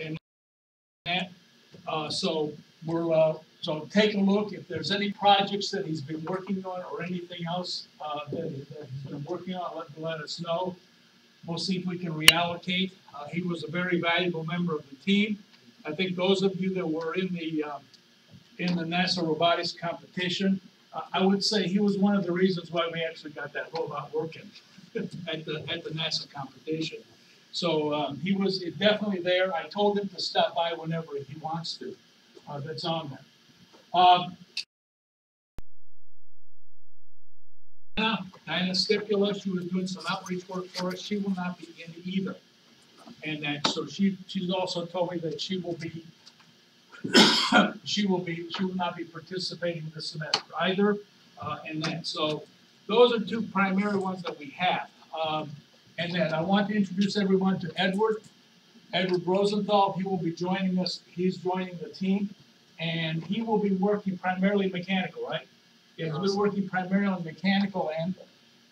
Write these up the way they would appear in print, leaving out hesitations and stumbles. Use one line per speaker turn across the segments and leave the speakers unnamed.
and that. So so take a look if there's any projects that he's been working on or anything else that he's been working on. Let us know. We'll see if we can reallocate. He was a very valuable member of the team. I think those of you that were in the NASA robotics competition, I would say he was one of the reasons why we actually got that robot working at the NASA competition. So he was definitely there. I told him to stop by whenever he wants to. That's on there. Dinah Stipula, she was doing some outreach work for us. She will not be in either. And that, so she's also told me that she will not be participating this semester either. And that, so those are two primary ones that we have. And then I want to introduce everyone to Edward Rosenthal. He will be joining us. He's joining the team, and he will be working primarily mechanical, right? Yeah, he's been working primarily on the mechanical end,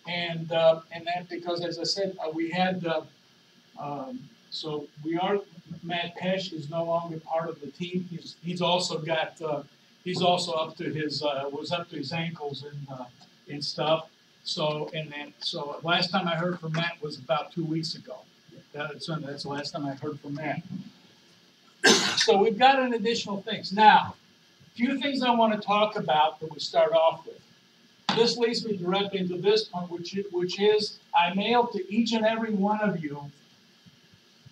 and that because, as I said, we had so Matt Pesh is no longer part of the team. He's also got he's also up to his was up to his ankles in stuff. So last time I heard from Matt was about 2 weeks ago. That's the last time I heard from Matt. So we've got an additional things. Now, a few things I want to talk about that we start off with. This leads me directly into this point, which is I mailed to each and every one of you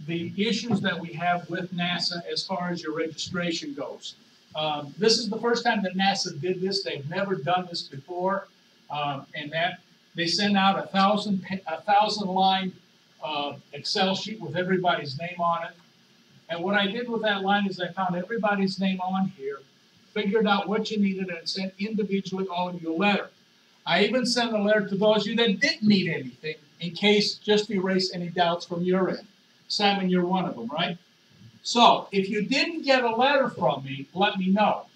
the issues that we have with NASA as far as your registration goes. This is the first time that NASA did this. They've never done this before, and that they sent out a 1,000-line Excel sheet with everybody's name on it. And what I did with that line is I found everybody's name on here, figured out what you needed, and sent individually all of you a letter. I even sent a letter to those of you that didn't need anything, in case, just to erase any doubts from your end. Simon, you're one of them, right? So, if you didn't get a letter from me, let me know.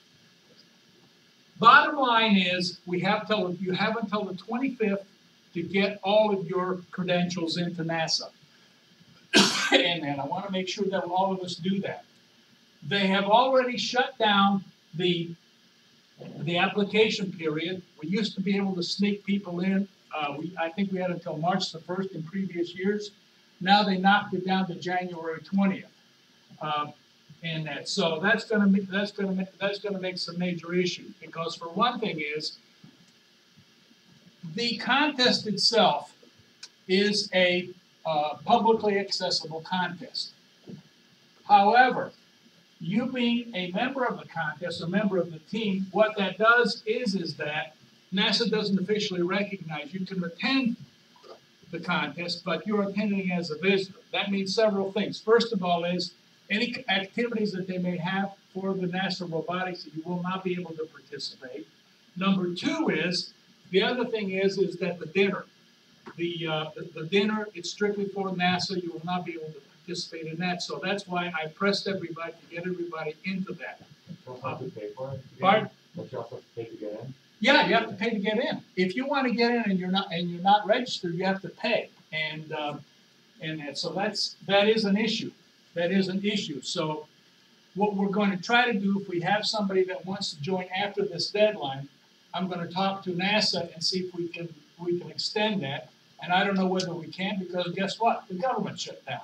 Bottom line is, you have until the 25th to get all of your credentials into NASA. And I want to make sure that all of us do that. They have already shut down the application period. We used to be able to sneak people in. I think we had until March the 1st in previous years. Now they knocked it down to January 20th. And that, so that's going to make some major issues, because for one thing is the contest itself is a publicly accessible contest. However, you being a member of the contest, a member of the team, what that does is that NASA doesn't officially recognize you can attend the contest, but you're attending as a visitor. That means several things. First of all is any activities that they may have for the NASA robotics that you will not be able to participate. Number two is, the other thing is that the dinner. The dinner, it's strictly for NASA. You will not be able to participate in that. So that's why I pressed everybody to get everybody into that.
You also have to pay for it?
Pardon?
Don't you also have to pay to get in?
Yeah, you have to pay to get in. If you want to get in and you're not registered, you have to pay. So that is an issue. That is an issue. So what we're going to try to do, if we have somebody that wants to join after this deadline, I'm going to talk to NASA and see if we can extend that. And I don't know whether we can, because guess what? The government shut down.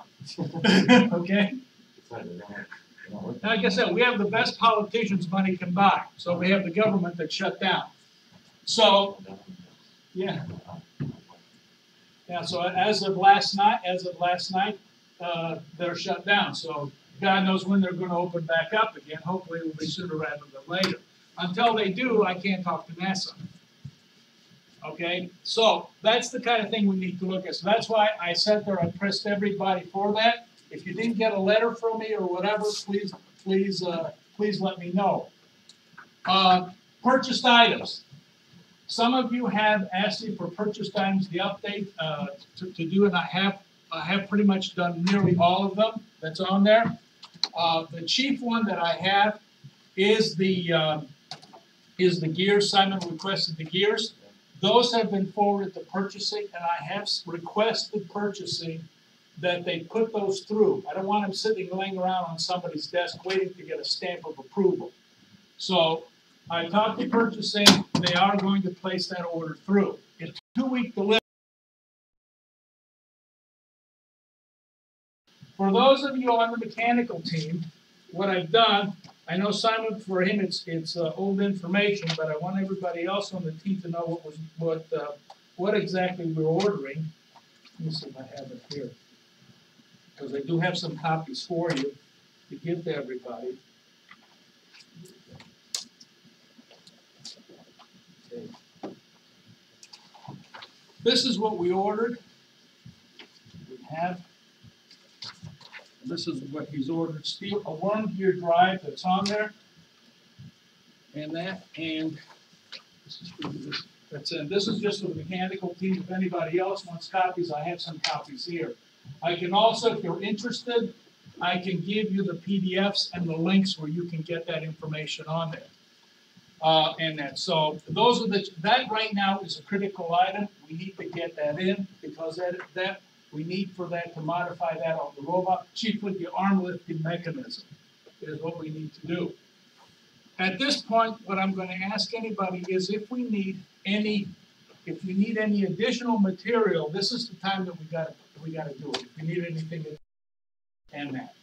Okay? Like I said, we have the best politicians money can buy. So we have the government that shut down. So, yeah. Yeah, so as of last night, they're shut down. So God knows when they're going to open back up again. Hopefully it will be sooner rather than later. Until they do, I can't talk to NASA. Okay, so that's the kind of thing we need to look at. So that's why I sat there and pressed everybody for that. If you didn't get a letter from me or whatever, please let me know. Purchased items. Some of you have asked me for purchased items, the update to do, and I have pretty much done nearly all of them. That's on there. The chief one that I have is the gears. Simon requested the gears. Those have been forwarded to purchasing, and I have requested purchasing that they put those through. I don't want them sitting, laying around on somebody's desk waiting to get a stamp of approval. So I talked to purchasing, they are going to place that order through. It's 2-week delivery. For those of you on the mechanical team, what I've done, I know Simon, for him it's old information, but I want everybody else on the team to know what exactly we're ordering. Let me see if I have it here, because I do have some copies for you to give to everybody. Okay. This is what we ordered. We have. This is what he's ordered: steel, a worm gear drive that's on there, and this is for this. That's it. This is just for the mechanical team. If anybody else wants copies, I have some copies here. I can also, if you're interested, I can give you the PDFs and the links where you can get that information on there. So those are that right now is a critical item. We need to get that in because that we need for that to modify that on the robot, chiefly the arm lifting mechanism is what we need to do. At this point, what I'm going to ask anybody is if you need any additional material, this is the time that we got to do it. If you need anything and that.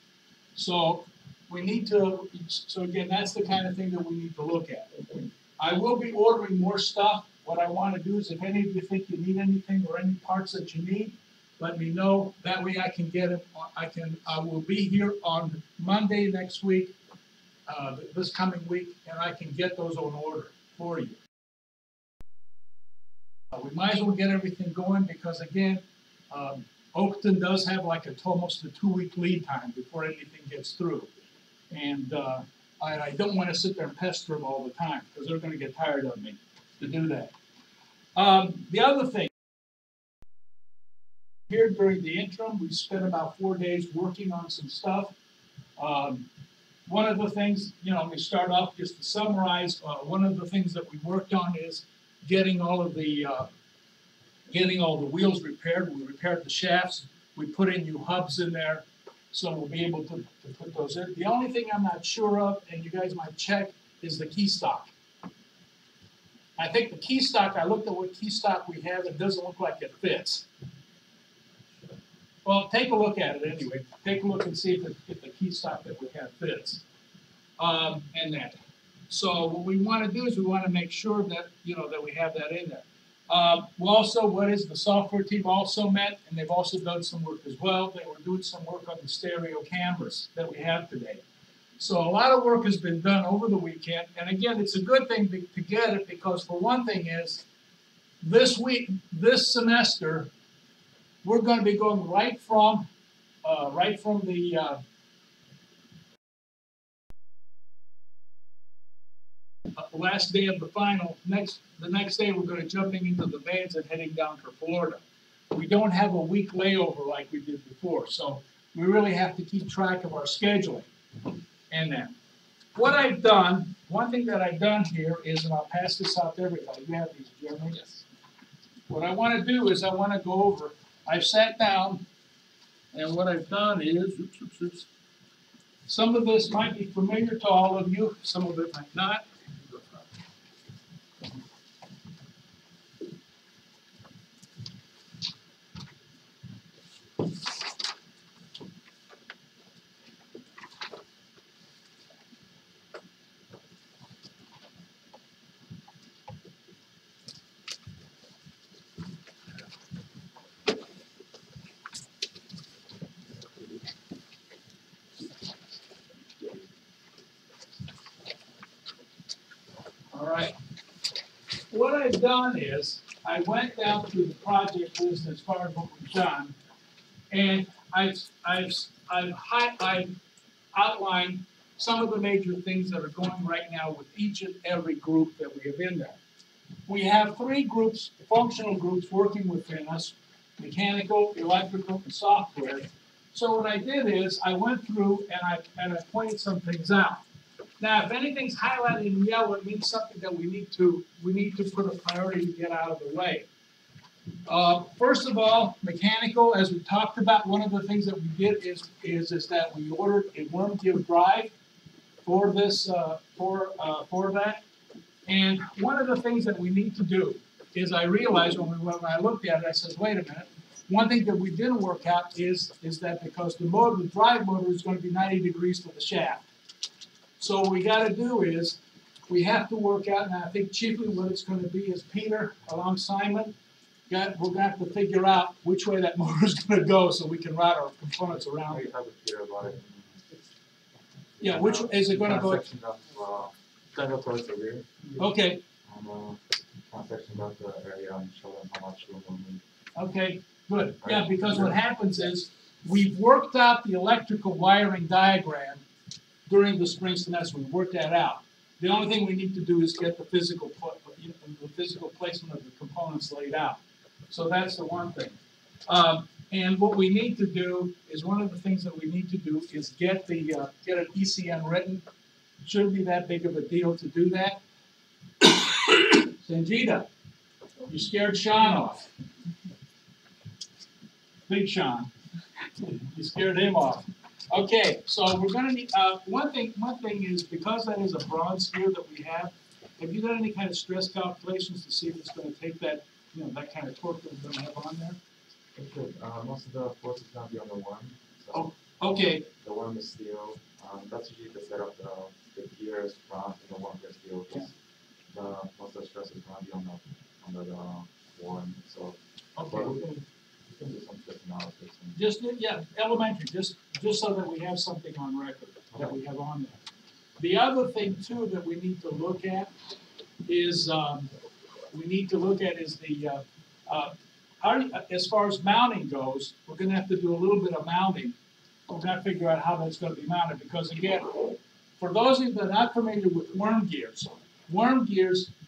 So we need to, so again, that's the kind of thing that we need to look at. I will be ordering more stuff. What I want to do is if any of you think you need anything or any parts that you need, let me know. That way I can get it. I will be here on Monday next week, this coming week, and I can get those on order for you. We might as well get everything going because again, Oakton does have like almost a 2-week lead time before anything gets through. And I don't want to sit there and pester them all the time because they're going to get tired of me to do that. The other thing, here during the interim, we spent about 4 days working on some stuff. One of the things, we start off just to summarize, one of the things that we worked on is getting all the wheels repaired. We repaired the shafts. We put in new hubs in there, so we'll be able to put those in. The only thing I'm not sure of, and you guys might check, is the key stock. I think the key stock, I looked at what key stock we have, it doesn't look like it fits. Well, take a look at it anyway. Take a look and see if the key stock that we have fits. And that. So what we want to do is we want to make sure that, that we have that in there. What is the software team also met, and they've also done some work as well. They were doing some work on the stereo cameras that we have today. So a lot of work has been done over the weekend. And again, it's a good thing to get it because for one thing is this semester, we're going to be going right from the last day of the final. The next day, we're going to jumping into the vans and heading down to Florida. We don't have a week layover like we did before, so we really have to keep track of our scheduling. And then, what I've done, one thing that I've done here is, and I'll pass this out to everybody. You have these, Jeremy? Yes. What I want to do is I want to go over. I've sat down, and what I've done is, some of this might be familiar to all of you, some of it might not. All right. What I've done is I went down through the project list as far as what we've done, and I've outlined some of the major things that are going right now with each and every group that we have in there. We have 3 groups, functional groups, working within us: mechanical, electrical, and software. So what I did is I went through and I pointed some things out. Now, if anything's highlighted in yellow, it means something that we need to put a priority to get out of the way. First of all, mechanical, as we talked about, one of the things that we did is that we ordered a worm gear drive for this, for that. And one of the things that we need to do is I realized when I looked at it, I said, wait a minute. One thing that we didn't work out is that because the motor, the drive motor is going to be 90 degrees to the shaft. So what we got to do is we have to work out, and I think chiefly what it's going to be is Peter along Simon. We're going to have to figure out which way that motor is going to go so we can route our components around it. Yeah, which is it going to go?
Section of, kind of towards the rear.
Okay,
Section of the area and show them how much room we need.
okay, good. Yeah, because what happens is we've worked out the electrical wiring diagram during the spring semester. We worked that out. The only thing we need to do is get the physical placement of the components laid out. So that's the one thing. And what we need to do is one of the things that we need to do is get get an ECN written. Shouldn't be that big of a deal to do that. Sanjita, you scared Sean off. Big Sean, you scared him off. Okay, so we're going to need one thing is because that is a bronze gear that we have you got any kind of stress calculations to see if it's going to take that that kind of torque that we're going to have on there?
Okay, most of the force is going to be on the worm. So
okay.
The worm is steel. That's usually the setup. The gear is front and the worm is steel.
Yeah.
Most of the stress is going to be on the worm. So
okay.
We can do some stress analysis.
Just elementary. Just so that we have something on record that we have on there. The other thing too that we need to look at is as far as mounting goes, we're going to have to do a little bit of mounting. We're going to figure out how that's going to be mounted because again, for those of you that are not familiar with worm gears,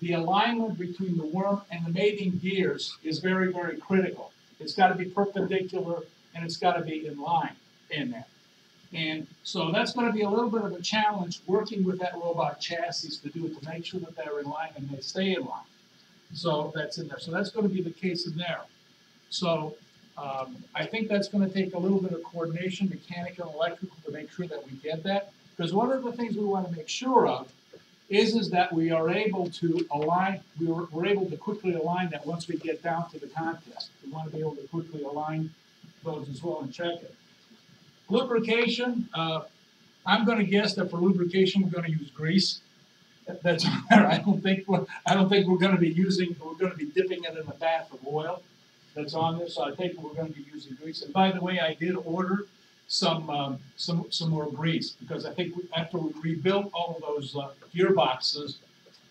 the alignment between the worm and the mating gears is very, very critical. It's got to be perpendicular and it's got to be in line in that. And so that's going to be a little bit of a challenge working with that robot chassis to do it to make sure that they're in line and they stay in line. So that's in there. So that's going to be the case in there. So I think that's going to take a little bit of coordination, mechanical and electrical, to make sure that we get that. Because one of the things we want to make sure of is that we are able to align, we're able to quickly align that once we get down to the contest. We want to be able to quickly align those as well and check it. Lubrication, I'm going to guess that for lubrication we're going to use grease. That's I don't think we're going to be dipping it in a bath of oil that's on this. So I think we're going to be using grease. And by the way, I did order some more grease because I think after we rebuilt all of those gearboxes,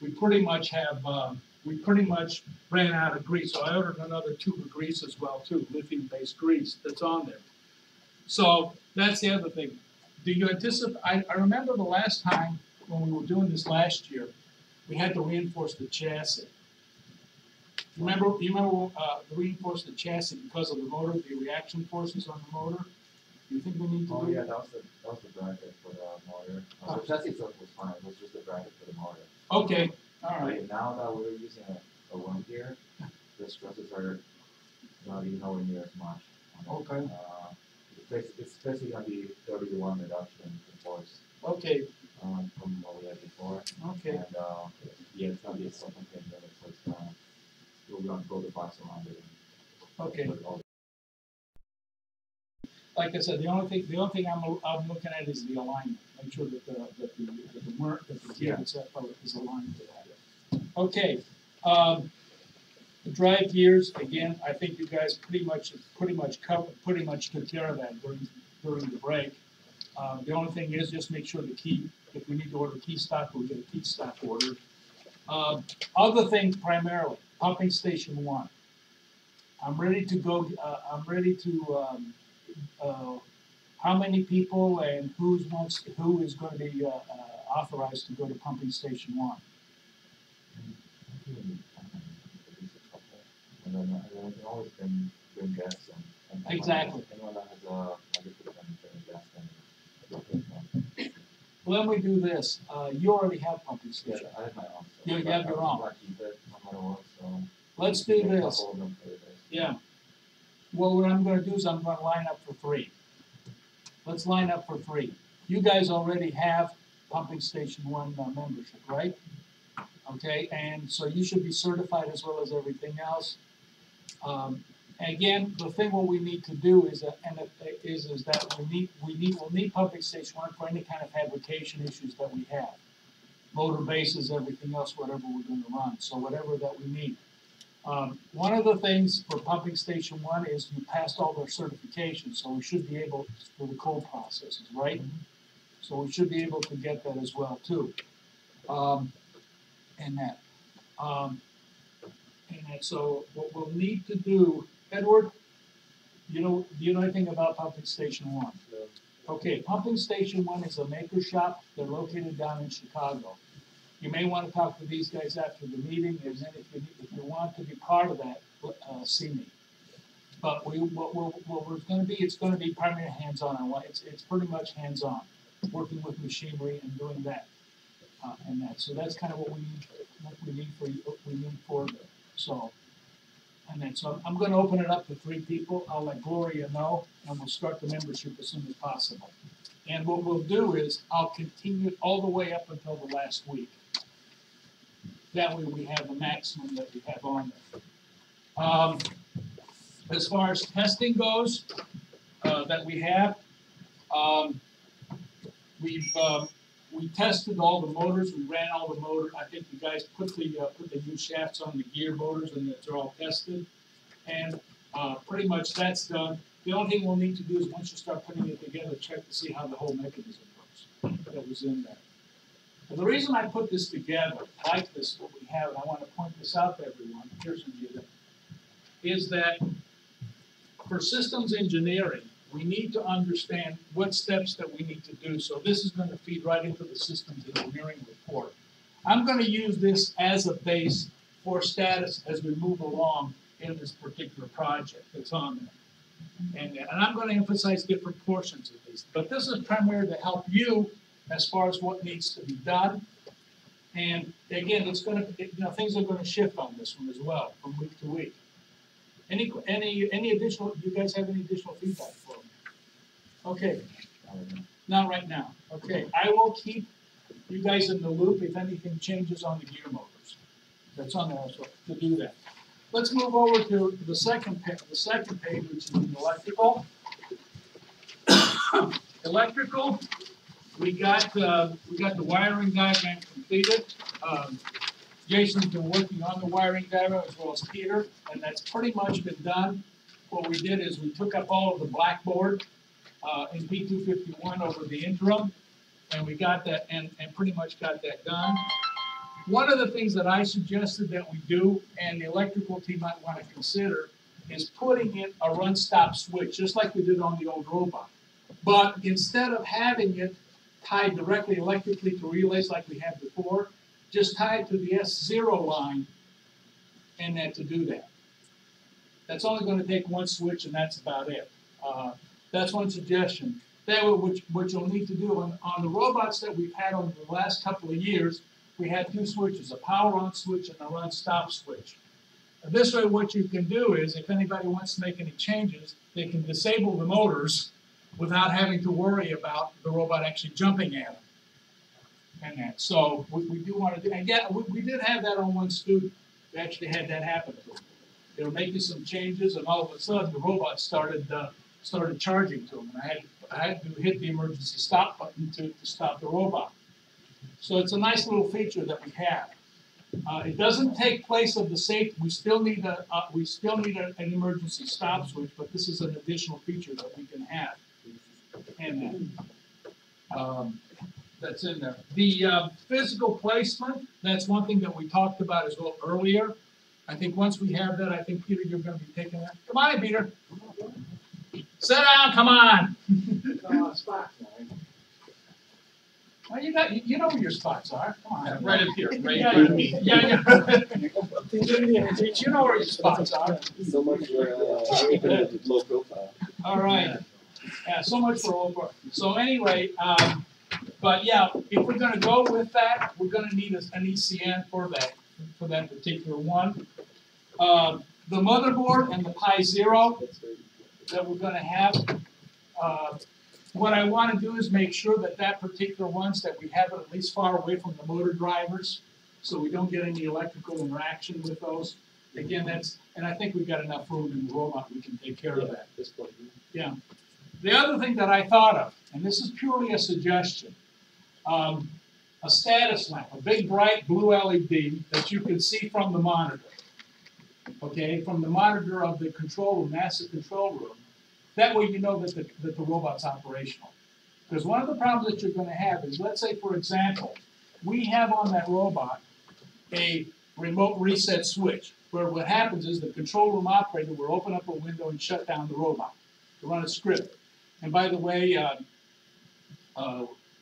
we pretty much ran out of grease. So I ordered another tube of grease as well too, lithium-based grease that's on there. So that's the other thing. Do you anticipate? I remember the last time when we were doing this last year, we had to reinforce the chassis. You remember reinforce the chassis because of the motor, the reaction forces on the motor? Do you think we need to do
that? That was the bracket for the motor. The chassis itself was fine. It was just the bracket for the motor.
Okay, all right.
Now that we're using a worm gear, the stresses are not even nowhere near as much.
Okay.
It's basically going to be 30 to 1 reduction in force.
Okay.
From what we had before.
Okay.
And it's going to be a self-contained unit, so we're going to build a box around it.
Okay. Like I said, the only thing I'm looking at is the alignment. Make sure that the gear itself is aligned to that. Okay. The drive gears, again, I think you guys pretty much took care of that during the break. The only thing is just make sure if we need to order key stock, we'll get a key stock ordered. Other things primarily, pumping station 1. I'm ready to go. How many people and who is going to be authorized to go to pumping station 1?
And then it's always been gas and
exactly.
Anyone that has gas and
When we do this, you already have pumping station.
Yeah, I have my own.
You have your own.
Keep it no matter what, so
let's do this. Yeah. Well, what I'm gonna do is I'm gonna line up for 3. Let's line up for 3. You guys already have Pumping Station 1 membership, right? Okay, and so you should be certified as well as everything else. Again, the thing what we need to do is that, is that we'll need Pumping Station 1 for any kind of fabrication issues that we have. Motor bases, everything else, whatever we're gonna run, so whatever that we need. One of the things for Pumping Station 1 is you passed all their certifications, so we should be able, for the cold processes, right? So we should be able to get that as well too. And that. So what we'll need to do, Edward, do you know anything about Pumping Station 1?
No.
Okay, Pumping Station 1 is a maker shop. They're located down in Chicago. You may want to talk to these guys after the meeting, and then if you want to be part of that, see me. But what we're going to be, it's going to be primarily hands-on. It's pretty much hands-on, working with machinery and doing that, and that. So that's kind of what we need for so. And then, so I'm going to open it up to 3 people. I'll let Gloria know, and we'll start the membership as soon as possible. And what we'll do is I'll continue it all the way up until the last week. That way we have the maximum that we have on there. As far as testing goes, that we have, we tested all the motors. We ran all the motors. I think you guys put the new shafts on the gear motors, and they're all tested. And pretty much that's done. The only thing we'll need to do is once you start putting it together, check to see how the whole mechanism works that was in there. And the reason I put this together like this, what we have, and I want to point this out to everyone, Kirsten did it, is that for systems engineering, we need to understand what steps that we need to do. So this is going to feed right into the systems engineering report. I'm going to use this as a base for status as we move along in this particular project that's on there. And I'm going to emphasize different portions of these. But this is primarily to help you as far as what needs to be done. And again, it's going to, things are going to shift on this one as well from week to week. Any additional, do you guys have any additional feedback for me? Okay, not right now. Okay, I will keep you guys in the loop if anything changes on the gear motors. That's on there also to do that. Let's move over to the second page, which is the electrical. Electrical, we got the wiring diagram completed. Jason's been working on the wiring diagram as well as Peter, and that's pretty much been done. What we did is we took up all of the blackboard in P251 over the interim, and we got that and pretty much got that done. One of the things that I suggested that we do, and the electrical team might want to consider, is putting in a run-stop switch, just like we did on the old robot. But instead of having it tied directly electrically to relays like we had before, just tie it to the S0 line, and then to do that. That's only going to take one switch, and that's about it. That's one suggestion. That what you'll need to do on the robots that we've had over the last couple of years, we had 2 switches, a power on switch and a run stop switch. This way, what you can do is, if anybody wants to make any changes, they can disable the motors without having to worry about the robot actually jumping at them. And that. So we do want to do, and yeah, we did have that on one student. We actually had that happen to him. They were making some changes, and all of a sudden the robot started charging to him, and I had to hit the emergency stop button to stop the robot. So it's a nice little feature that we have. It doesn't take place of the safety. We still need an emergency stop switch, but this is an additional feature that we can have. And that's in there. The physical placement, that's one thing that we talked about as well earlier. I think once we have that, I think, Peter, you're going to be taking that. Come on in, Peter. Sit down, come on.
Spots,
Well, you know where your spots are. Come on.
right up here, right
Yeah,
in me.
yeah. You know where your spots are.
So much for keeping it low profile.
All right. Yeah, so much for over. So anyway, but yeah, if we're going to go with that, we're going to need an ECN for that particular one. The motherboard and the Pi Zero
That's very.
that we're gonna have, what I wanna do is make sure that that particular ones, that we have it at least far away from the motor drivers, so we don't get any electrical interaction with those. Again, and I think we've got enough room in the robot, we can take care of that.
This point.
Yeah. The other thing that I thought of, and this is purely a suggestion, a status lamp, a big bright blue LED that you can see from the monitor. Okay, from the monitor of the control room, master control room. That way you know that the robot's operational. Because one of the problems that you're going to have is, let's say, for example, we have on that robot a remote reset switch, where what happens is the control room operator will open up a window and shut down the robot to run a script. And by the way,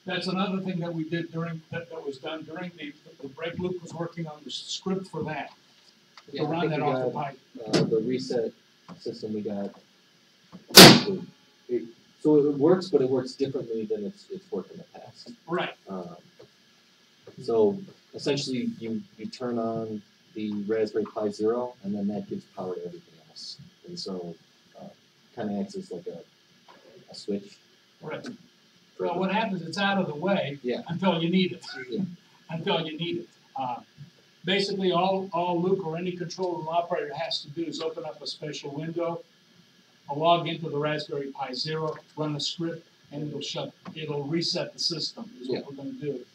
that's another thing that we did that was done during the break. Luke was working on the script for that, to run that off the pipe.
The reset system we got. So it works, but it works differently than it's worked in the past.
Right.
So essentially, you turn on the Raspberry Pi Zero, and then that gives power to everything else. And so, kind of acts as like a switch.
Right. Well, what happens? It's out of the way until you need it.
Yeah.
Until you need it. Basically, all Luke or any control room operator has to do is open up a special window, log into the Raspberry Pi Zero, run a script, and it'll reset the system, is what we're going to do.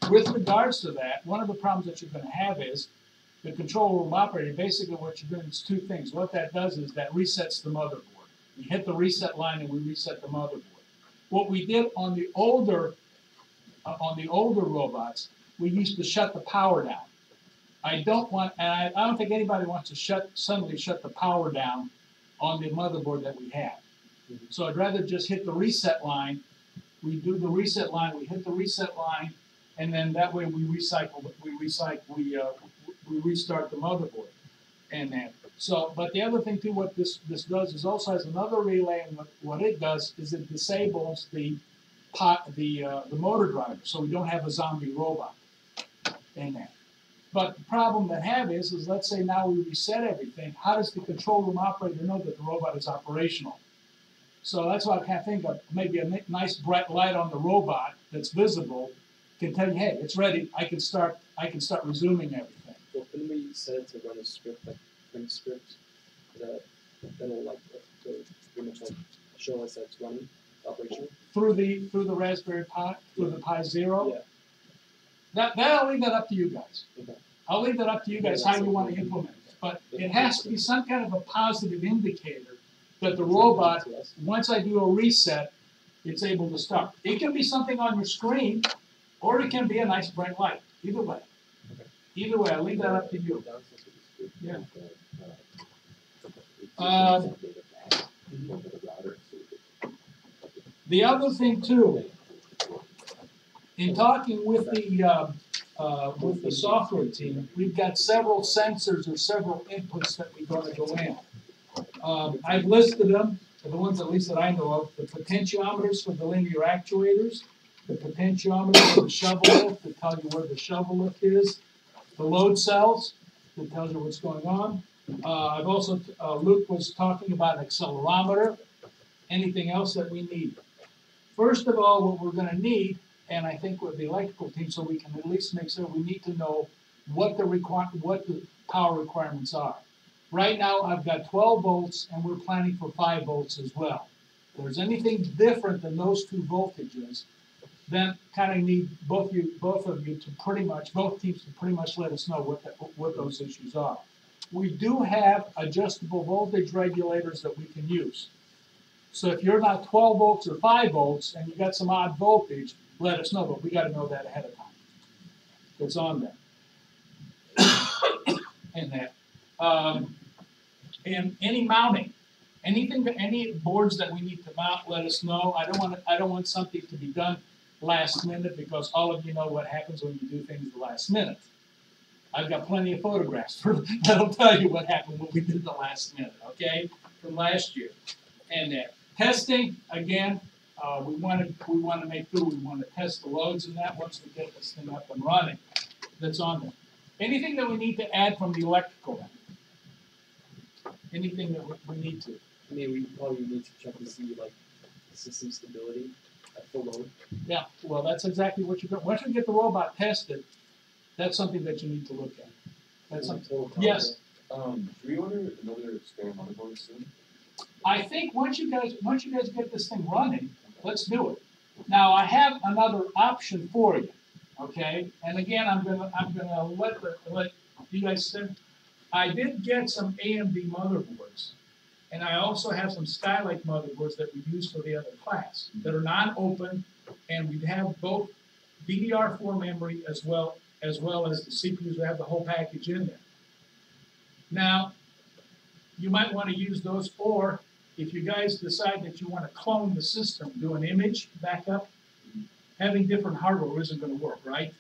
With regards to that, one of the problems that you're going to have is the control room operator, basically what you're doing is two things. What that does is that resets the motherboard. We hit the reset line and we reset the motherboard. What we did on the older robots, we used to shut the power down. I don't think anybody wants to suddenly shut the power down on the motherboard that we have. So I'd rather just hit the reset line. We do the reset line, we hit the reset line, and then that way we restart the motherboard. And then, but the other thing too, what this does is also has another relay, and what it does is it disables the motor driver, so we don't have a zombie robot in there. But the problem that have is let's say now we reset everything. How does the control room operator know that the robot is operational? So that's why I can't think of maybe a nice bright light on the robot that's visible can tell you, hey, it's ready. I can start resuming everything.
Well, couldn't we set it to run a script, like print script, that'll like pretty much like show us that it's running operational?
Through the Raspberry Pi, through the Pi Zero?
Yeah.
I'll leave that up to you guys.
Okay.
I'll leave that up to you guys how you want to implement it. But it has to be some kind of a positive indicator that the robot, once I do a reset, it's able to start. It can be something on your screen, or it can be a nice bright light. Either way.
Okay.
Either way, I'll leave that up to you. Yeah. The other thing too, in talking with the software team, we've got several sensors or several inputs that we're going to go in. I've listed them, the ones at least that I know of, the potentiometers for the linear actuators, the potentiometer for the shovel lift to tell you where the shovel lift is, the load cells that tells you what's going on. I've also, Luke was talking about an accelerometer, anything else that we need. First of all, what we're going to need, and I think with the electrical team, so we can at least make sure we need to know what the power requirements are. Right now, I've got 12 volts, and we're planning for 5 volts as well. If there's anything different than those two voltages, then kind of need both of you to pretty much, both teams to pretty much let us know what those issues are. We do have adjustable voltage regulators that we can use. So if you're not 12 volts or 5 volts and you got some odd voltage, let us know, but we got to know that ahead of time. It's on there. And that. And any mounting, any boards that we need to mount, let us know. I don't want something to be done last minute, because all of you know what happens when you do things the last minute. I've got plenty of photographs that'll tell you what happened when we did the last minute, okay, from last year. And testing, again, we want to make sure we want to test the loads and that once we get this thing up and running. That's on there. Anything that we need to add from the electrical end? anything that we need to.
I mean, we probably need to check to see like system stability at full load.
Yeah, well, that's exactly what you're going, once you get the robot tested, that's something that you need to look at. That's something,
Total power
yes.
Should we order another spare motherboard soon?
I think once you guys get this thing running, let's do it. Now, I have another option for you, okay? And again, I'm gonna let you guys sit. I did get some AMD motherboards, and I also have some Skylake motherboards that we use for the other class that are non-open, and we have both DDR4 memory as well as the CPUs. We have the whole package in there. Now, you might want to use those, or if you guys decide that you want to clone the system, do an image backup, having different hardware isn't going to work, right?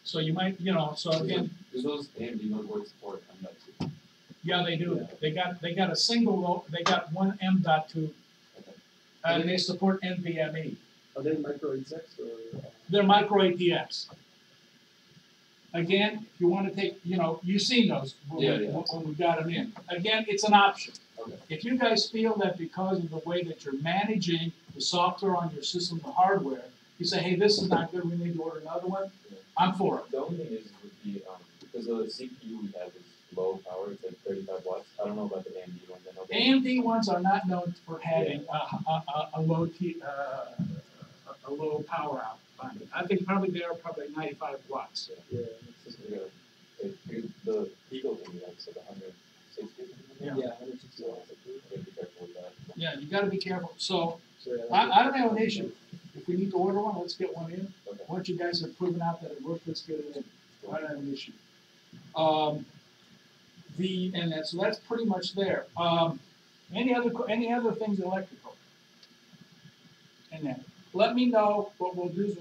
So you might, so again,
Do those AMD motherboards support M.2?
yeah, they do. They got a single, they got one M.2, and they support NVMe.
Are they micro execs or?
They're micro ATX. Again, if you want to take, you've seen those when we got them in. Again, it's an option.
Okay.
If you guys feel that because of the way that you're managing the software on your system, the hardware, you say, hey, this is not good, we need to order another one, I'm for it.
The only thing is would be because the CPU we have is low power, it's like 35 watts. I don't know about the AMD ones. I know they
AMD ones are not known for having a low power output. I think probably they are probably 95 watts.
Yeah.
the Eagle thing we have is like 160.
Yeah.
Yeah, 160 watts.
We have to be careful with that.
Yeah, you gotta be careful. So,
So, yeah,
I don't have an issue. If we need to order one, let's get one in.
Okay.
Once you guys have proven out that it works, let's get it in. I don't have an issue. So that's pretty much there. Any other things electrical? And then, let me know. What we'll do is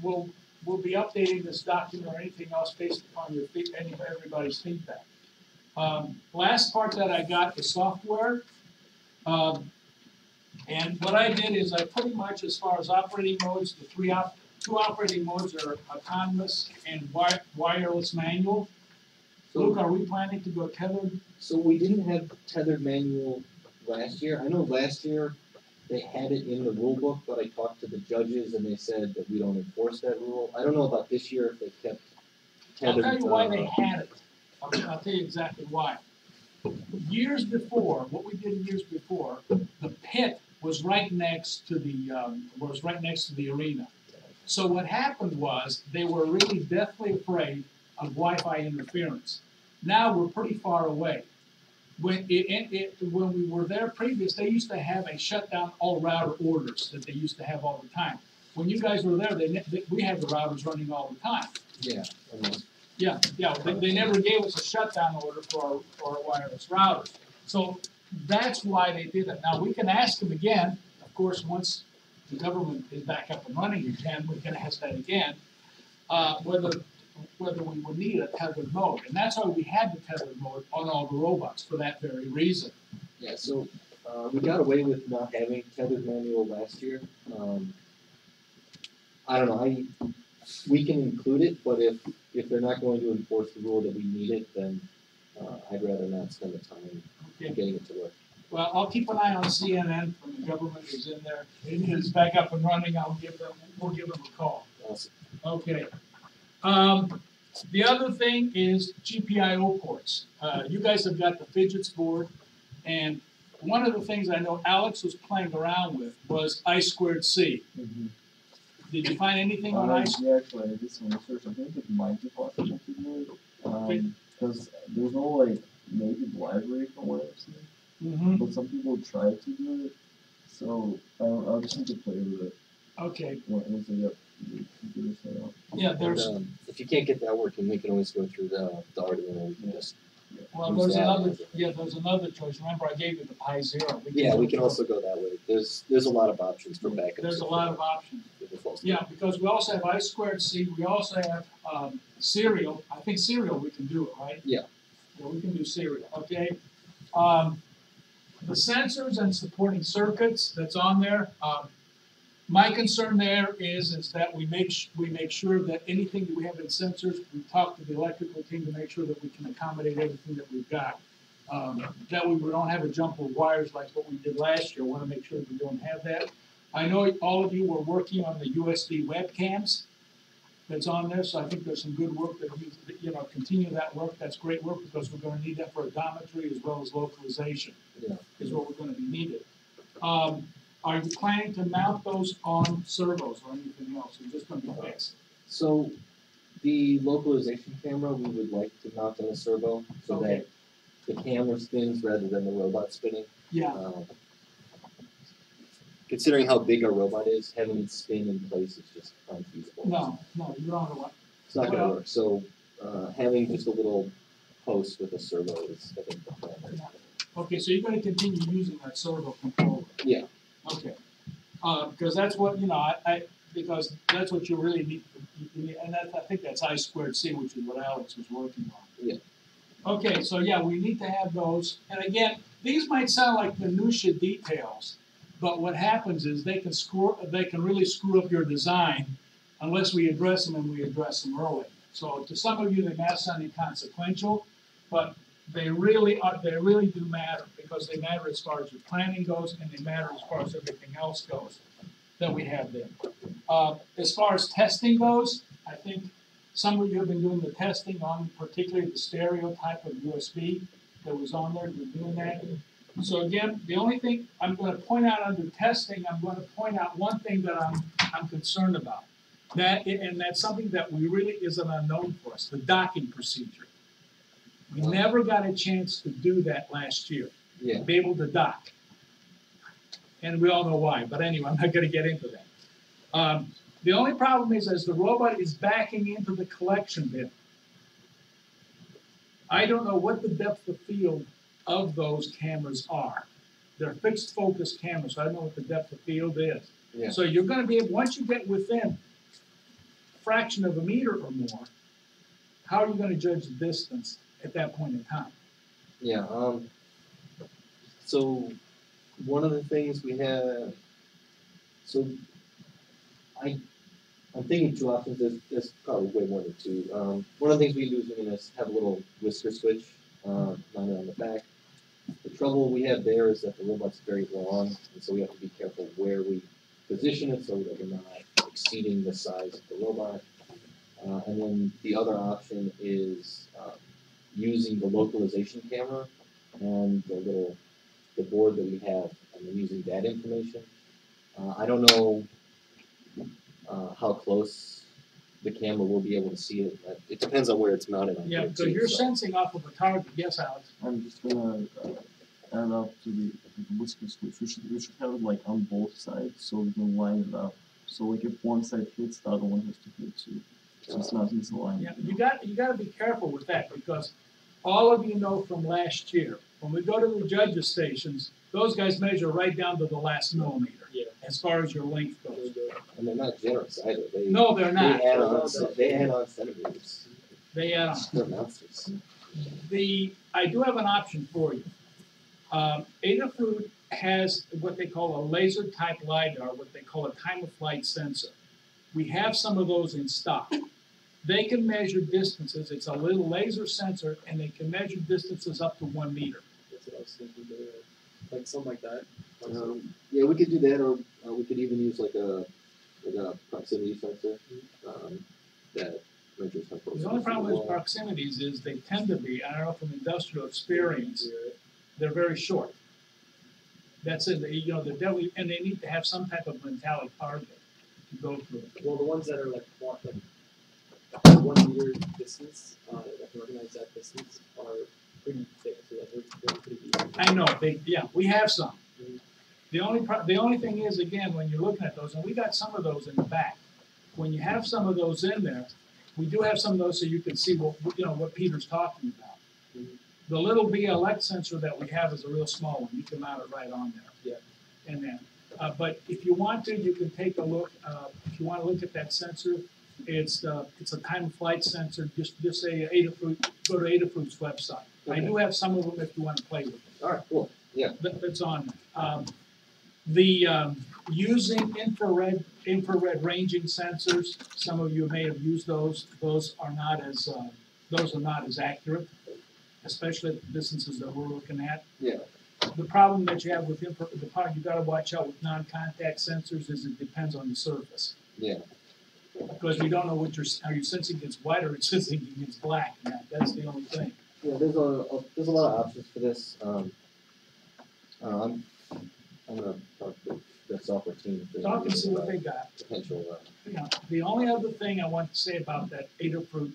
we'll be updating this document or anything else based upon everybody's feedback. Last part that I got is software. And what I did is I pretty much, as far as operating modes, two operating modes are autonomous and wireless manual. Luke, are we planning to go tethered?
So we didn't have tethered manual last year. I know last year they had it in the rule book, but I talked to the judges and they said that we don't enforce that rule. I don't know about this year if they kept tethered.
I'll tell you why they had it. I'll tell you exactly why. Years before, what we did years before, the pit was right next to the arena. So what happened was they were really deathly afraid of Wi-Fi interference. Now we're pretty far away. When we were there previous, they used to have a shutdown all router orders that they used to have all the time. When you guys were there, we had the routers running all the time.
Yeah. Almost.
Yeah, they never gave us a shutdown order for our wireless routers. So that's why they did it. Now, we can ask them again, of course, once the government is back up and running again, we can ask that again, whether we would need a tethered mode. And that's why we had the tethered mode on all the robots, for that very reason.
Yeah, so we got away with not having tethered manual last year. I don't know, we can include it, but if they're not going to enforce the rule that we need it, then I'd rather not spend the time
Okay.
getting it to work.
Well, I'll keep an eye on CNN when the government is in there. It is back up and running. We'll give them a call.
Awesome.
Okay. The other thing is GPIO ports. You guys have got the fidgets board, and one of the things I know Alex was playing around with was I2C. Did you find anything on I?
Yeah, actually, I did some research. I think it might be possible to do it. Because there's no like native library from what I've seen.
Mm-hmm.
But some people try to do it. So I'll just need to play with it
Okay.
once I get the computer set up.
Yeah, there's.
If you can't get that working, we can always go through the Arduino. We can just
Well,
use
there's
that.
another. Yeah, there's another choice. Remember, I gave you the Pi Zero.
We can also go that way. There's a lot of options for backups.
There's a lot of options.
If it falls
Yeah, because we also have I2C. We also have serial. I think serial we can do it, right?
Yeah.
Yeah, we can do serial. Okay. The sensors and supporting circuits that's on there. My concern there is that we make sure that anything that we have in sensors, we talk to the electrical team to make sure that we can accommodate everything that we've got. That way we don't have a jump of wires like what we did last year. I wanna make sure we don't have that. I know all of you were working on the USB webcams that's on there, so I think there's some good work that continue that work. That's great work because we're gonna need that for odometry as well as localization.
Yeah.
Is what we're gonna be needed. Are you planning to mount those on servos or anything else, or just gonna be fixed?
So the localization camera, we would like to mount on a servo so
Okay.
that the camera spins rather than the robot spinning.
Yeah,
Considering how big our robot is, having it spin in place is just unfeasible.
no, you don't want.
It's not gonna
Well-
work. So having just a little post with a servo is, I think, the plan.
Yeah. Okay, so you're gonna continue using that servo controller?
Yeah.
Okay, because that's what, because that's what you really need, and I think that's I squared C, which is what Alex was working on.
Yeah.
Okay, so yeah, we need to have those, and again, these might sound like minutia details, but what happens is they can really screw up your design unless we address them, and we address them early. So to some of you, they may sound inconsequential, but they really do matter, because they matter as far as your planning goes, and they matter as far as everything else goes that we have there. As far as testing goes, I think some of you have been doing the testing on particularly the stereo type of USB that was on there. You're doing that. So again, the only thing I'm going to point out under testing, I'm going to point out one thing that I'm concerned about. And that's something that we really is an unknown for us, the docking procedure. We never got a chance to do that last year,
Yeah.
be able to dock. And we all know why, but anyway, I'm not gonna get into that. The only problem is as the robot is backing into the collection bin, I don't know what the depth of field of those cameras are. They're fixed focus cameras, so I don't know what the depth of field is.
Yeah.
So you're gonna be able, once you get within a fraction of a meter or more, how are you gonna judge the distance at that point in time?
Yeah. So one of the things we have, so I'm thinking two options. There's probably way more than two. One of the things we do is we're gonna have a little whisker switch mounted on the back. The trouble we have there is that the robot's very long, and so we have to be careful where we position it so that we're not exceeding the size of the robot. And then the other option is using the localization camera and the board that we have, and then using that information. I don't know how close the camera will be able to see it. It depends on where it's mounted on.
Yeah,
here,
so
too,
you're sensing off of a target, yes, Alex?
I'm just gonna add up to the whisker switch. We should have it like on both sides so we can line it up. So like if one side hits, the other one has to hit too. So it's not misaligned.
Yeah, you got to be careful with that, because all of you know from last year, when we go to the judges' stations, those guys measure right down to the last millimeter.
Yeah.
As far as your length goes.
And they're not generous either.
No, they're not.
They add on centimeters.
They add on.
They're monsters.
I do have an option for you. Adafruit has what they call a laser type LiDAR, what they call a time of flight sensor. We have some of those in stock. They can measure distances. It's a little laser sensor, and they can measure distances up to 1 meter.
That's what I was thinking, like something like that.
Yeah, we could do that, or we could even use like a proximity sensor that measures how close.
The only problem with proximities is they tend to be, I don't know from industrial experience, they're very short. That's it, they're definitely, and they need to have some type of metallic target to go through.
Well, the ones that are like 1 meter distance, that can recognize that distance, are pretty thick. So they're pretty deep.
I know, we have some.
Mhm.
The only thing is, again, when you're looking at those, and we got some of those in the back, when you have some of those in there, we do have some of those so you can see what Peter's talking about.
Mhm.
The little VLX sensor that we have is a real small one. You can mount it right on there.
Yeah.
And then, but if you want to, you can take a look. If you want to look at that sensor, it's a time of flight sensor. Just say Adafruit. Go to Adafruit's website. I
Okay.
do have some of them if you want to play with them.
All right, cool. Yeah.
That's on. Using infrared ranging sensors. Some of you may have used those. Those are not as accurate. especially at the distances that we're looking at.
Yeah.
The problem that you have with the part you gotta watch out with non-contact sensors is it depends on the surface.
Yeah.
Because you don't know what are you sensing against white or sensing against black, and that's the only thing.
Yeah, there's a lot of options for this. I'm gonna talk to the software team. If there's
Talk and
anything
see what
about
they got.
Potential.
You know, the only other thing I want to say about that Adafruit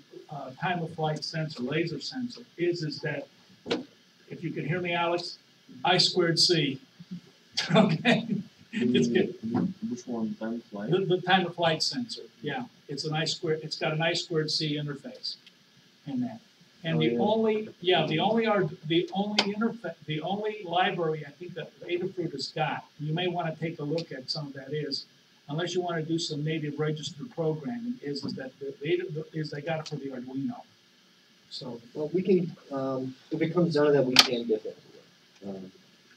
time of flight sensor, laser sensor, is that, if you can hear me, Alex, I squared C. Okay? It's good.
Which one? Time flight?
The time of flight sensor, yeah, it's got an I squared C interface in that. And the only library I think that Adafruit has got, you may want to take a look at some of that is, unless you want to do some native registered programming, is that they got it for the Arduino. So,
Well, we can, if it comes down to that, we can get that.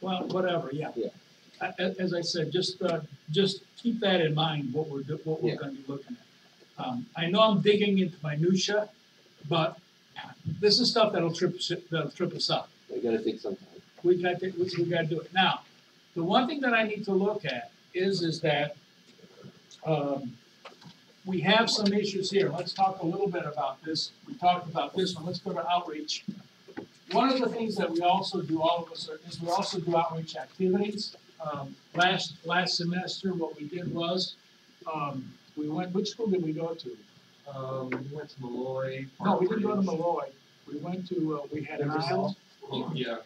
well, whatever, yeah.
Yeah.
As I said, just keep that in mind, what we're
Yeah.
gonna be looking at. I know I'm digging into minutia, but this is stuff that'll trip us up.
We gotta take some time.
We gotta do it. Now, the one thing that I need to look at is that, we have some issues here. Let's talk a little bit about this. We talked about this one. Let's go to outreach. One of the things that we also do, all of us, is we also do outreach activities. Last semester, what we did was, we went, which school did we go to?
We went to Malloy.
No, we didn't go to Malloy. We went to, we had an aisle.
Yeah.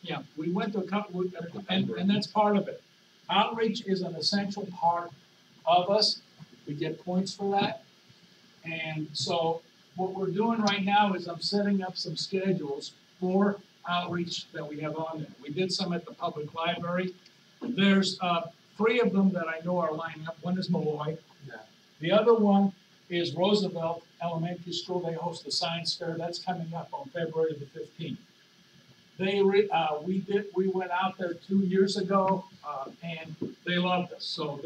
Yeah, we went to a couple, and that's part of it. Outreach is an essential part of us. We get points for that. And so what we're doing right now is I'm setting up some schedules for outreach that we have on there. We did some at the public library. There's 3 of them that I know are lining up. One is Malloy.
Yeah.
The other one is Roosevelt Elementary School. They host the science fair. That's coming up on February the 15th. We went out there 2 years ago, and they loved us. So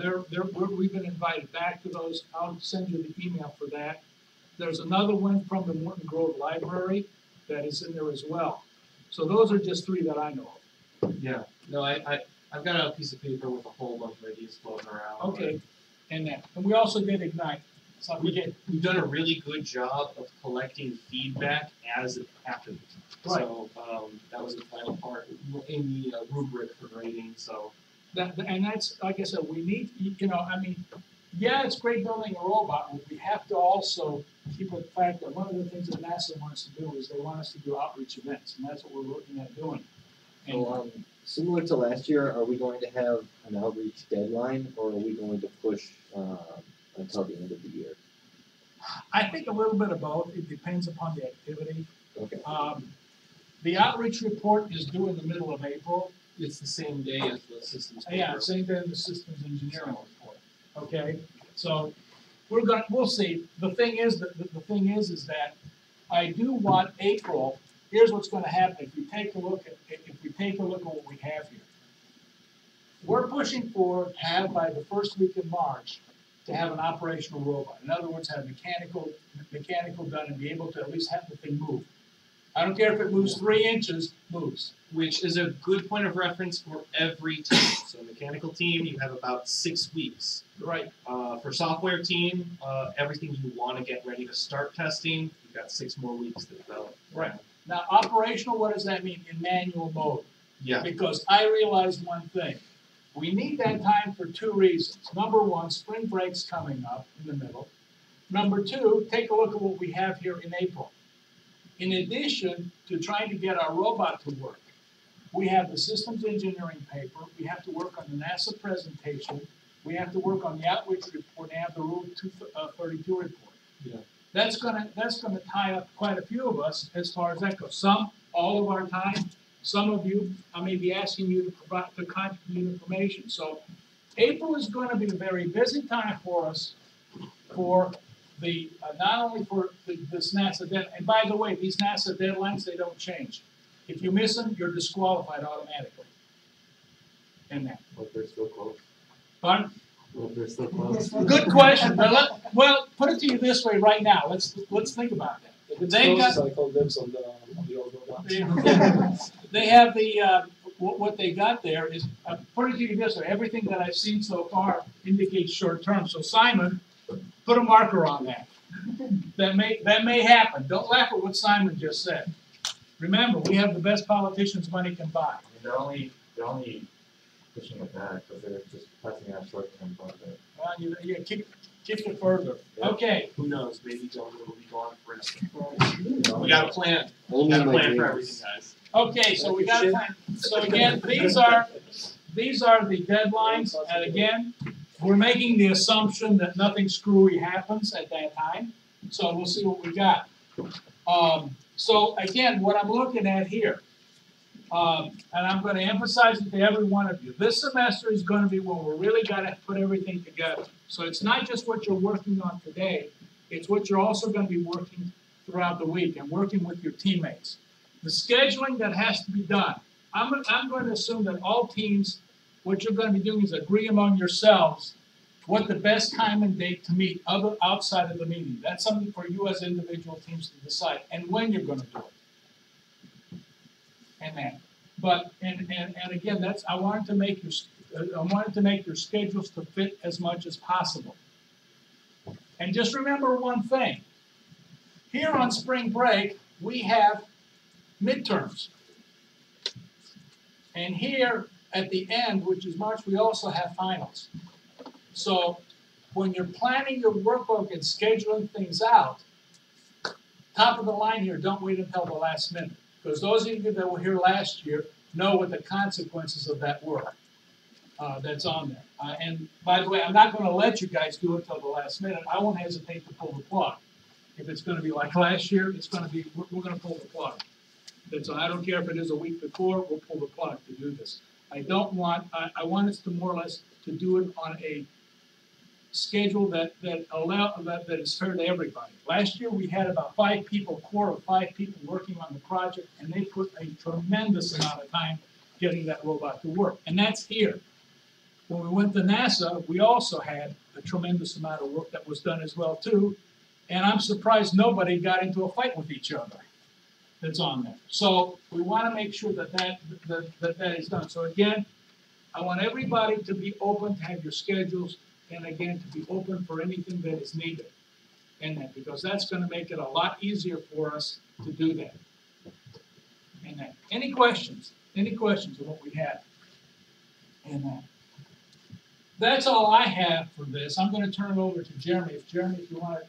we've been invited back to those. I'll send you the email for that. There's another one from the Morton Grove Library that is in there as well. So those are just 3 that I know of.
Yeah, no, I've got a piece of paper with a whole bunch of ideas floating around.
Okay, and we also did Ignite. So
We've done a really good job of collecting feedback as it happened.
Right.
So, that was the final part in the rubric for grading, so.
and that's, like I said, we need, yeah, it's great building a robot, but we have to also keep the fact that one of the things that NASA wants to do is they want us to do outreach events, and that's what we're looking at doing. And
So, similar to last year, are we going to have an outreach deadline, or are we going to push, until the end of the year?
I think a little bit of both. It depends upon the activity.
Okay.
The outreach report is due in the middle of April.
It's the same day as the systems paper.
Yeah, same day as the systems engineering report. Okay, so we'll see. The thing is that I do want April. Here's what's going to happen if we take a look at what we have here. We're pushing for to have by the first week in March to have an operational robot. In other words, have mechanical done and be able to at least have the thing move. I don't care if it moves 3 inches, moves.
Which is a good point of reference for every team. So mechanical team, you have about 6 weeks.
Right.
For software team, everything you want to get ready to start testing, you've got 6 more weeks to develop.
Right. Now, operational, what does that mean? In manual mode.
Yeah.
Because I realized one thing. We need that time for 2 reasons. Number 1, spring break's coming up in the middle. Number 2, take a look at what we have here in April. In addition to trying to get our robot to work, we have the systems engineering paper, we have to work on the NASA presentation, we have to work on the outreach report, and have the Rule 232 report.
Yeah.
That's gonna tie up quite a few of us as far as that goes. All of our time. Some of you, I may be asking you to contribute information. So April is going to be a very busy time for us for the, not only for this NASA deadline, and by the way, these NASA deadlines, they don't change. If you miss them, you're disqualified automatically. And that.
But they're still close.
Pardon?
But they're still close.
Good question. Well, put it to you this way right now. Let's think about that.
If it's
They
close,
got-
I call dibs on the
the old robots.
They have what they got there is, put it to you this way, everything that I've seen so far indicates short term. So Simon, put a marker on that. That may happen. Don't laugh at what Simon just said. Remember, we have the best politicians money can buy.
They're only pushing it back because they're just pressing out short-term budget.
Well, you kick it further.
Yeah.
Okay.
Who knows? Maybe Delaware will be gone forever. We got a plan.
Only
Got a
my
plan for
dreams.
everything, guys.
Okay, so we got time. So again, these are the deadlines, and again, we're making the assumption that nothing screwy happens at that time. So we'll see what we got. So again, what I'm looking at here, and I'm going to emphasize it to every one of you. This semester is going to be when we're really got to put everything together. So it's not just what you're working on today, it's what you're also going to be working throughout the week and working with your teammates. The scheduling that has to be done, I'm going to assume that all teams, what you're going to be doing is agree among yourselves what the best time and date to meet outside of the meeting. That's something for you as individual teams to decide, and when you're going to do it. And that. But and again, I wanted to make your schedules to fit as much as possible. And just remember one thing. Here on spring break, we have midterms. And here at the end, which is March, we also have finals. So when you're planning your workbook and scheduling things out, top of the line here, don't wait until the last minute. Because those of you that were here last year know what the consequences of that were. That's on there. And by the way, I'm not going to let you guys do it until the last minute. I won't hesitate to pull the plug. If it's going to be like last year, it's going to be, we're going to pull the plug. That's, I don't care if it is a week before, we'll pull the plug to do this. I want us to more or less to do it on a schedule that is fair to everybody. Last year, we had about 5 people, core of 5 people working on the project, and they put a tremendous amount of time getting that robot to work. And that's here. When we went to NASA, we also had a tremendous amount of work that was done as well, too. And I'm surprised nobody got into a fight with each other that's on there. So we want to make sure that is done. So again, I want everybody to be open, to have your schedules, and again, to be open for anything that is needed in that, because that's going to make it a lot easier for us to do that. And that. Any questions? Any questions of what we have? And that. That's all I have for this. I'm going to turn it over to Jeremy. Jeremy, if you want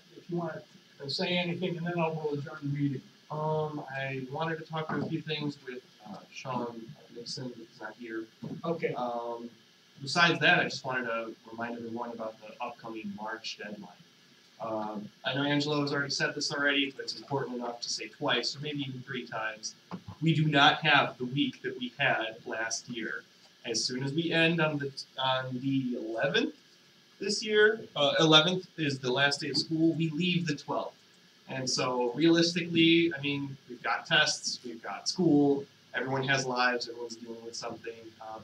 to say anything, and then we'll adjourn the meeting.
I wanted to talk through a few things with Sean Nixon, who's not here.
Okay.
Besides that, I just wanted to remind everyone about the upcoming March deadline. I know Angelo has already said this already, but it's important enough to say twice, or maybe even 3 times. We do not have the week that we had last year. As soon as we end on the 11th this year, 11th is the last day of school, we leave the 12th. And so realistically, I mean, we've got tests, we've got school, everyone has lives, everyone's dealing with something,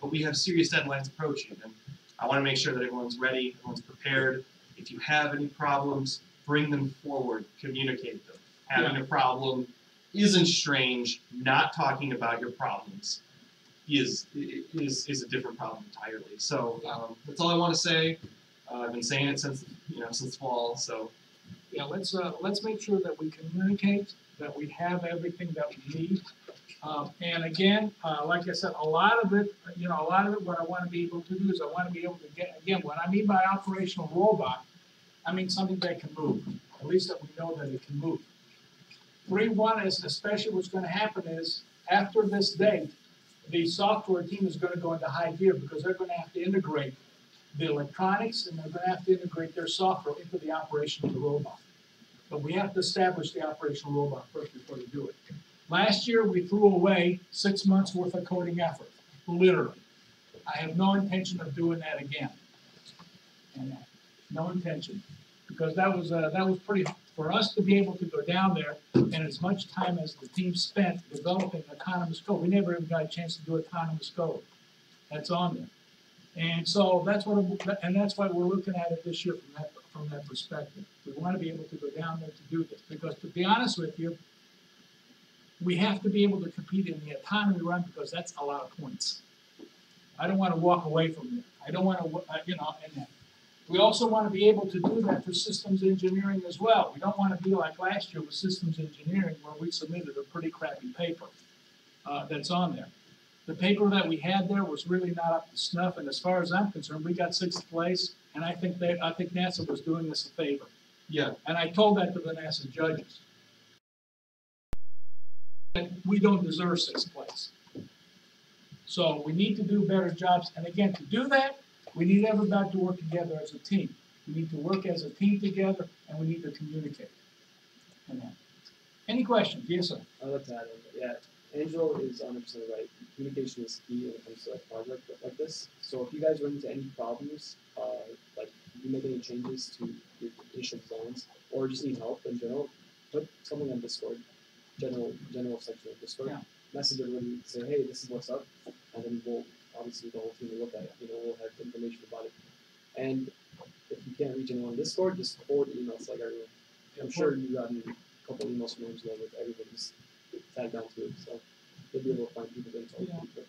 but we have serious deadlines approaching, and I want to make sure that everyone's ready, everyone's prepared. If you have any problems, bring them forward, communicate them. Having a problem isn't strange. Not talking about your problems is a different problem entirely. So that's all I want to say. I've been saying it since fall. So
yeah, let's make sure that we communicate, that we have everything that we need. And again, like I said, a lot of it, what I want to be able to do is I want to be able to get, again, what I mean by operational robot, I mean something that can move, at least that we know that it can move. 3.1 is especially what's going to happen is after this date, the software team is going to go into high gear because they're going to have to integrate the electronics and they're going to have to integrate their software into the operation of the robot. But we have to establish the operational robot first before we do it. Last year, we threw away 6 months worth of coding effort, literally. I have no intention of doing that again. And no intention, because that was pretty, for us to be able to go down there and as much time as the team spent developing autonomous code, we never even got a chance to do autonomous code. That's on there. And so that's why we're looking at it this year from that perspective. We want to be able to go down there to do this, because to be honest with you, we have to be able to compete in the autonomy run because that's a lot of points. I don't want to walk away from it. I don't want to, and that. We also want to be able to do that for systems engineering as well. We don't want to be like last year with systems engineering where we submitted a pretty crappy paper that's on there. The paper that we had there was really not up to snuff, and as far as I'm concerned, we got 6th place, and I think NASA was doing us a favor.
Yeah.
And I told that to the NASA judges. That we don't deserve 6th place. So we need to do better jobs, and again, to do that, we need everybody to work together as a team. We need to work as a team together, and we need to communicate. Any questions? Yes, sir.
I'd like to add in, yeah, Angelo is 100% right. Communication is key when it comes to a project like this. So if you guys run into any problems, like you make any changes to your initial plans, or just need help in general, put something on Discord, general section of Discord.
Yeah.
Message everybody, say, hey, this is what's up, and then we'll obviously the whole team will look at it. We'll have information about it. And if you can't reach anyone on Discord, just forward emails like everyone. I'm sure you've gotten a couple emails from Angelo with everybody's tagged onto it, so you'll be able to find people that talk to people.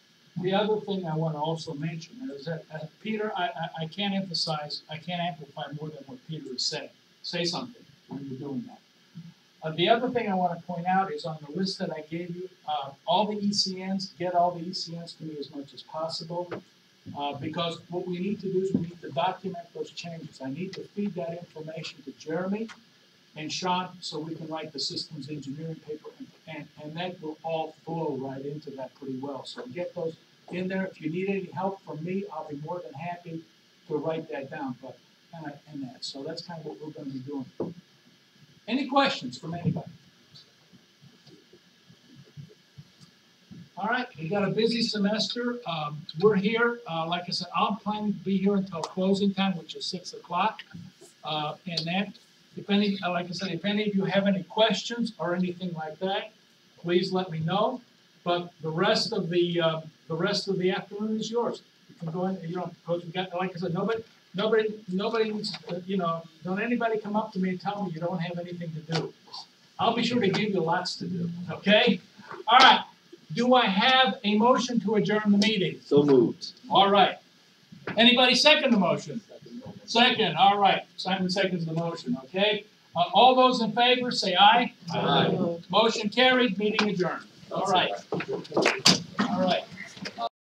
The other thing I want to also mention is that, Peter, I can't amplify more than what Peter is saying. Say something when you're doing that. The other thing I want to point out is on the list that I gave you, all the ECNs, get all the ECNs to me as much as possible. Because what we need to do is we need to document those changes. I need to feed that information to Jeremy and Sean so we can write the systems engineering paper, and that will all flow right into that pretty well. So get those in there. If you need any help from me, I'll be more than happy to write that down. But and that. So that's kind of what we're going to be doing. Any questions from anybody? All right, we got a busy semester. We're here. Like I said, I'm planning to be here until closing time, which is 6 o'clock. And that, like I said, if any of you have any questions or anything like that, please let me know. But the rest of the afternoon is yours. You can go in, because we got, like I said, nobody needs, don't anybody come up to me and tell me you don't have anything to do. I'll be sure to give you lots to do, okay? All right, do I have a motion to adjourn the meeting?
So moved.
All right. Anybody second the motion? Second, all right. Simon seconds the motion, okay? All those in favor, say aye.
Aye.
Motion carried, meeting adjourned. All right. All right.